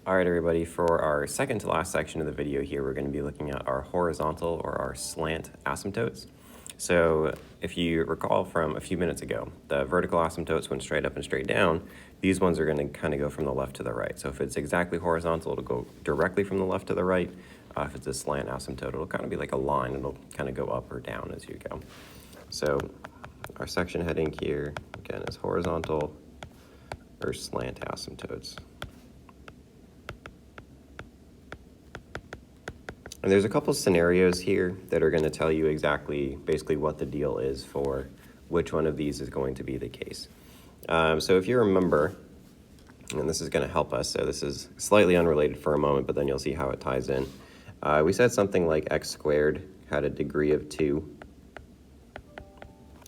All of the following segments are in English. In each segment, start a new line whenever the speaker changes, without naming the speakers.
All right, everybody, for our second to last section of the video here, we're going to be looking at our horizontal or our slant asymptotes. So if you recall from a few minutes ago, the vertical asymptotes went straight up and straight down. These ones are going to kind of go from the left to the right. So if it's exactly horizontal, it'll go directly from the left to the right. If it's a slant asymptote, it'll kind of be like a line. It'll kind of go up or down as you go. So our section heading here, again, is horizontal or slant asymptotes. And there's a couple scenarios here that are going to tell you exactly basically what the deal is for which one of these is going to be the case. So if you remember, and this is going to help us, so this is slightly unrelated for a moment, but then you'll see how it ties in. We said something like x squared had a degree of 2,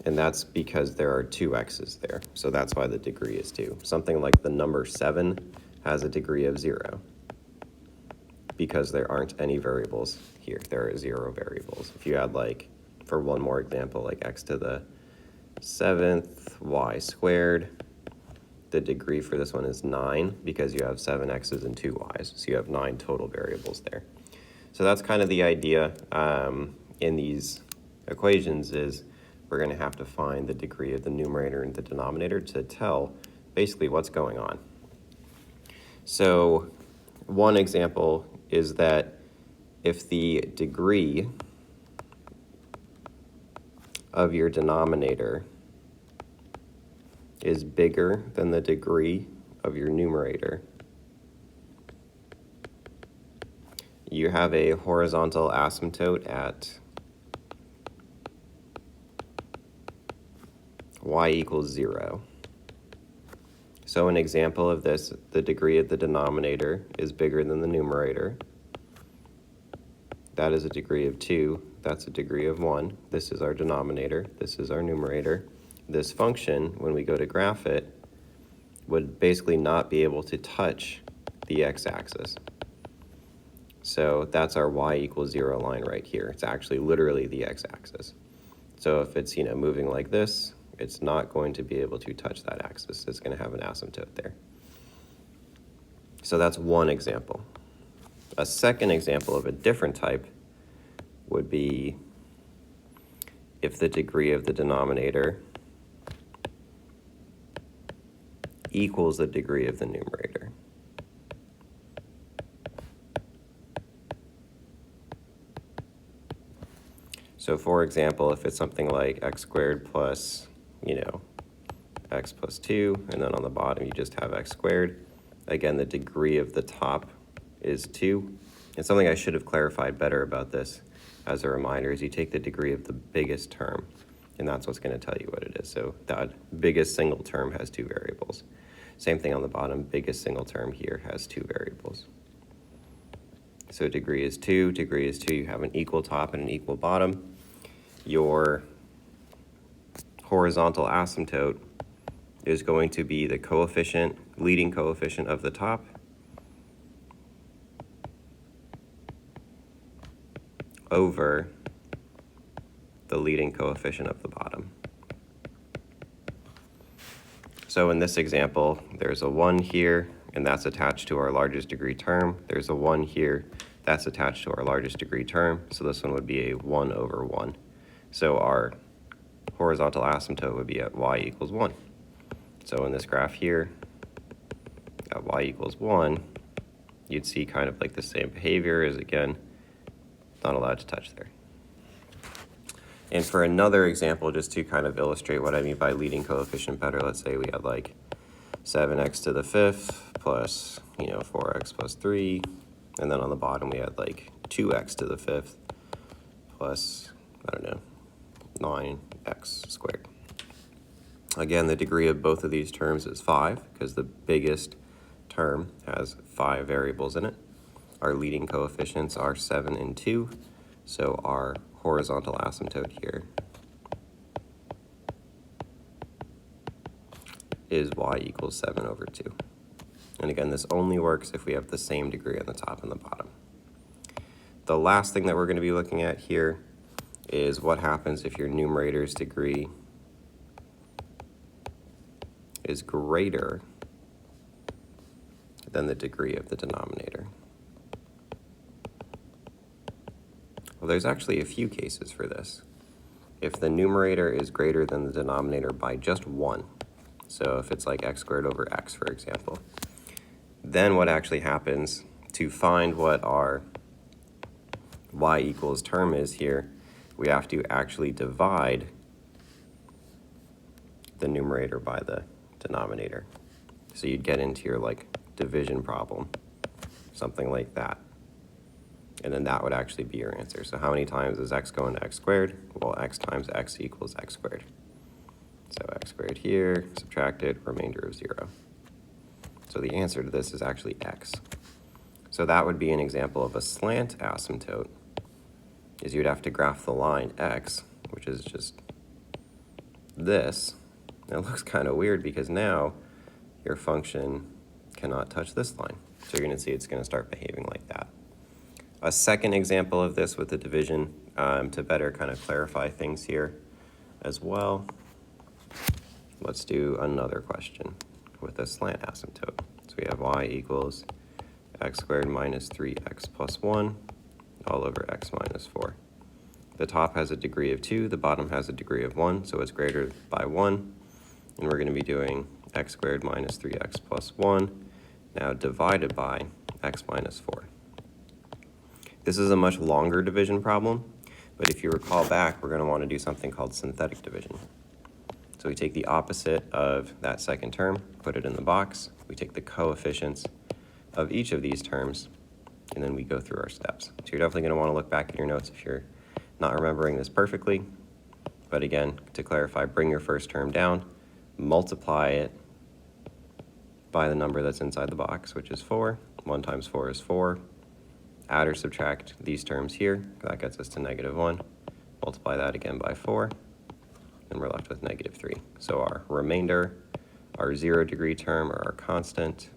and that's because there are 2 x's there, so that's why the degree is 2. Something like the number 7 has a degree of 0. Because there aren't any variables here. There are 0 variables. If you had, like, for one more example, like x to the 7th y squared, the degree for this one is 9 because you have 7 x's and 2 y's. So you have 9 total variables there. So that's kind of the idea in these equations is we're going to have to find the degree of the numerator and the denominator to tell basically what's going on. So one example is that if the degree of your denominator is bigger than the degree of your numerator, you have a horizontal asymptote at y equals 0. So an example of this, the degree of the denominator is bigger than the numerator. That is a degree of 2. That's a degree of 1. This is our denominator. This is our numerator. This function, when we go to graph it, would basically not be able to touch the x-axis. So that's our y equals 0 line right here. It's actually literally the x-axis. So if it's, moving like this, it's not going to be able to touch that axis. It's going to have an asymptote there. So that's one example. A second example of a different type would be if the degree of the denominator equals the degree of the numerator. So for example, if it's something like x squared plus x plus 2, and then on the bottom you just have x squared. Again, the degree of the top is 2. And something I should have clarified better about this as a reminder is you take the degree of the biggest term, and that's what's going to tell you what it is. So that biggest single term has 2 variables. Same thing on the bottom, biggest single term here has 2 variables. So degree is 2, you have an equal top and an equal bottom. Your horizontal asymptote is going to be the coefficient, leading coefficient of the top over the leading coefficient of the bottom. So in this example, there's a 1 here, and that's attached to our largest degree term. There's a 1 here, that's attached to our largest degree term. So this one would be a 1 over 1. So our horizontal asymptote would be at y equals 1. So in this graph here, at y equals 1, you'd see kind of like the same behavior as, again, not allowed to touch there. And for another example, just to kind of illustrate what I mean by leading coefficient better, let's say we had like 7x to the 5th plus, 4x plus 3, and then on the bottom we had like 2x to the 5th plus, 9x squared. Again, the degree of both of these terms is 5 because the biggest term has 5 variables in it. Our leading coefficients are 7 and 2, so our horizontal asymptote here is y equals 7 over 2. And again, this only works if we have the same degree on the top and the bottom. The last thing that we're going to be looking at here is what happens if your numerator's degree is greater than the degree of the denominator. Well, there's actually a few cases for this. If the numerator is greater than the denominator by just 1, so if it's like x squared over x, for example, then what actually happens to find what our y equals term is here, we have to actually divide the numerator by the denominator. So you'd get into your like division problem, something like that. And then that would actually be your answer. So how many times is x go into x squared? Well, x times x equals x squared. So x squared here, subtracted, remainder of 0. So the answer to this is actually x. So that would be an example of a slant asymptote, is you'd have to graph the line x, which is just this. And it looks kind of weird because now your function cannot touch this line. So you're going to see it's going to start behaving like that. A second example of this with the division, to better kind of clarify things here as well, let's do another question with a slant asymptote. So we have y equals x squared minus 3x plus 1 all over x minus 4. The top has a degree of 2, the bottom has a degree of 1, so it's greater by 1. And we're going to be doing x squared minus 3x plus 1, now divided by x minus 4. This is a much longer division problem, but if you recall back, we're going to want to do something called synthetic division. So we take the opposite of that second term, put it in the box, we take the coefficients of each of these terms, and then we go through our steps. So you're definitely going to want to look back in your notes if you're not remembering this perfectly. But again, to clarify, bring your first term down, multiply it by the number that's inside the box, which is 4. 1 times 4 is 4. Add or subtract these terms here. That gets us to -1. Multiply that again by 4, and we're left with -3. So our remainder, our 0 degree term, or our constant,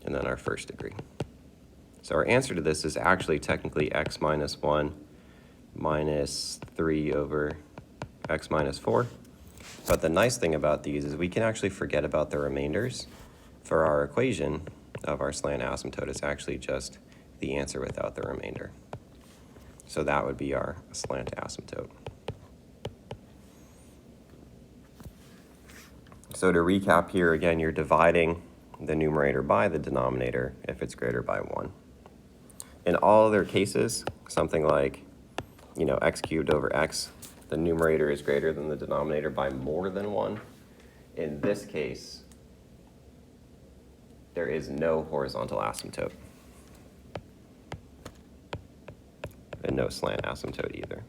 and then our first degree. So our answer to this is actually technically x minus 1 minus 3 over x minus 4. But the nice thing about these is we can actually forget about the remainders. For our equation of our slant asymptote, it's actually just the answer without the remainder. So that would be our slant asymptote. So to recap here, again, you're dividing the numerator by the denominator if it's greater by 1. In all other cases, something like, x cubed over x, the numerator is greater than the denominator by more than 1. In this case, there is no horizontal asymptote. And no slant asymptote either.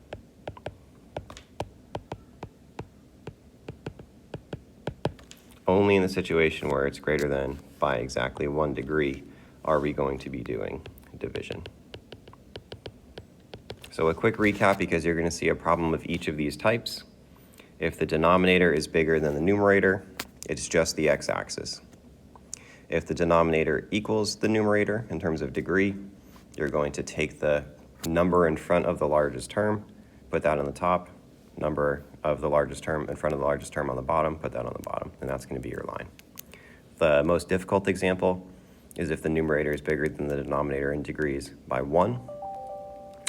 Only in the situation where it's greater than by exactly 1 degree are we going to be doing division. So a quick recap, because you're going to see a problem of each of these types. If the denominator is bigger than the numerator, it's just the x-axis. If the denominator equals the numerator in terms of degree, you're going to take the number in front of the largest term, put that on the top, number of the largest term in front of the largest term on the bottom, put that on the bottom, and that's going to be your line. The most difficult example is if the numerator is bigger than the denominator in degrees by 1.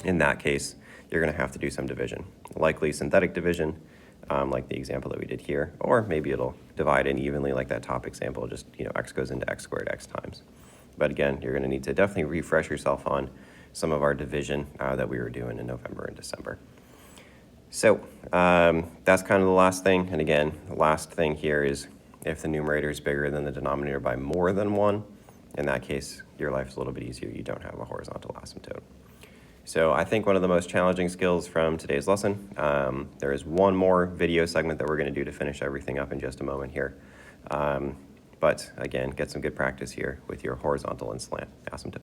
In that case, you're going to have to do some division, likely synthetic division, like the example that we did here, or maybe it'll divide in evenly like that top example, just x goes into x squared x times. But again, you're going to need to definitely refresh yourself on some of our division that we were doing in November and December. So that's kind of the last thing. And again, the last thing here is if the numerator is bigger than the denominator by more than 1, in that case, your life's a little bit easier. You don't have a horizontal asymptote. So I think one of the most challenging skills from today's lesson, there is one more video segment that we're going to do to finish everything up in just a moment here. But again, get some good practice here with your horizontal and slant asymptote.